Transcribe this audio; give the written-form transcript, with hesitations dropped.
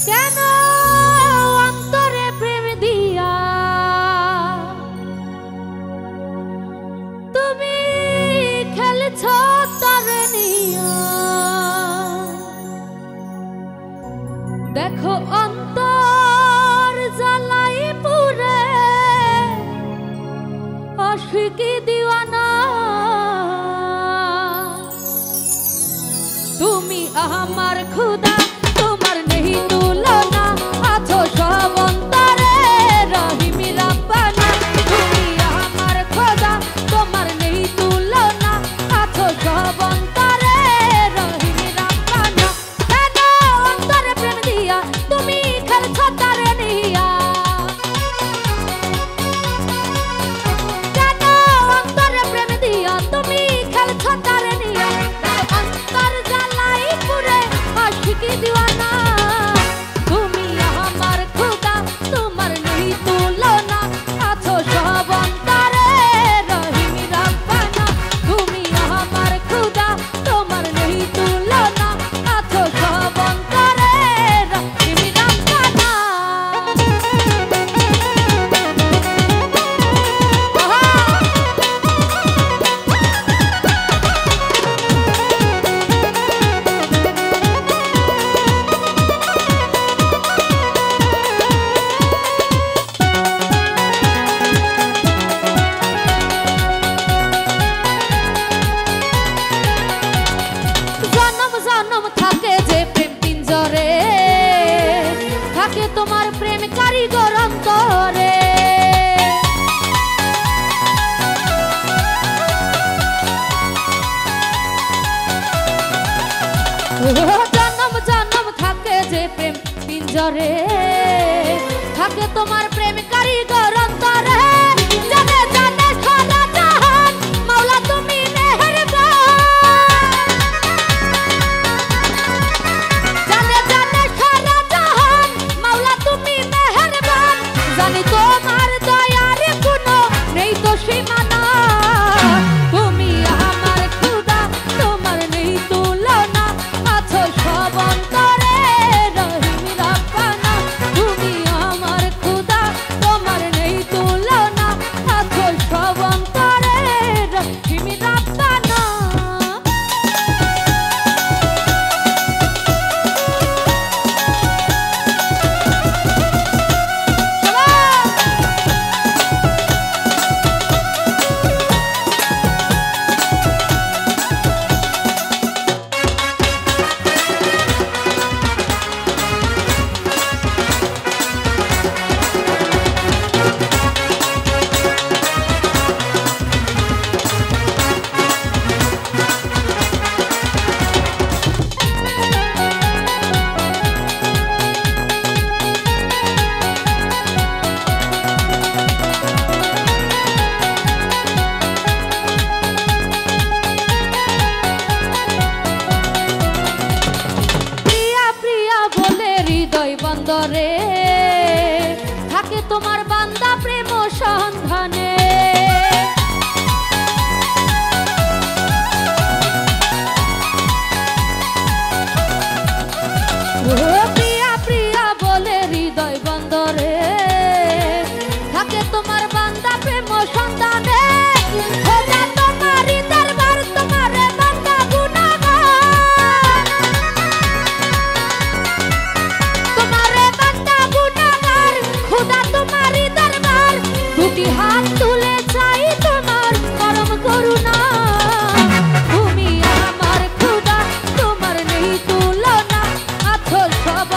কেন অন্তরে প্রেম দিয়া তুমি খেলছ তরে নিয়া দেখো অন্তর জ্বালাই পুরে আশিকি দিওয়ানা তুমি আমার খুদা তোমার নেই তুলনা আছো সব অন্তরে রহিম রাব্বানা তুমি আমার খুদা তোমার নেই তুলনা আছো সব অন্তরে রহিম রাব্বানা কেন অন্তরে প্রেম দিয়া তুমি খেলছ তারে নিয়া কেন অন্তরে প্রেম দিয়া তুমি খেলছ তারে নিয়া অন্তর জ্বালাই পুরে আশিকি দিওয়ানা তুমি আমার খুদা তোমার নেই তুলনা আছো সব অন্তরে রহিম রাব্বানা তুমি আমার খুদা তোমার নেই তুলনা আছো সব অন্তরে রহিম রাব্বানা জনম জনম থাকে যে প্রেম পিঞ্জরে থাকে তোমার প্রেম কারিগর অন্তরে জনম জনম থাকে যে প্রেম পিঞ্জরে থাকে তোমার প্রেম কারিগর অন্তরে জানে জানে সারা জাহান মাওলা তুমি মেহেরবান জানে জানে সারা জাহান মাওলা তুমি মেহেরবান জানি তোমার দয়ার কোনো নেই তো সীমানা তুমি আমার খুদা তোমার নেই তুলনা আছো সব অন্তরে রহিম রাব্বানা তুমি আমার খুদা তোমার নেই তুলনা আছো সব অন্তরে রহিম রাব্বানা প্রিয়া প্রিয়া বলে হৃদয় বন্দরে থাকে তোমার বান্দা প্রেম সন্ধানে প্রিয়া প্রিয়া বলে হৃদয় বন্দরে থাকে তোমার বান্দা প্রেম সন্ধানে খোদা তোমারই দরবার তোমারে বান্দা গুনাহগার তোমারে বান্দা গুনাহগার খোদা তোমারই দরবার দুটি হাত তুলে চাই তোমার পরম করুণা তুমি আমার খুদা তোমার নেই তুলনা আছো সব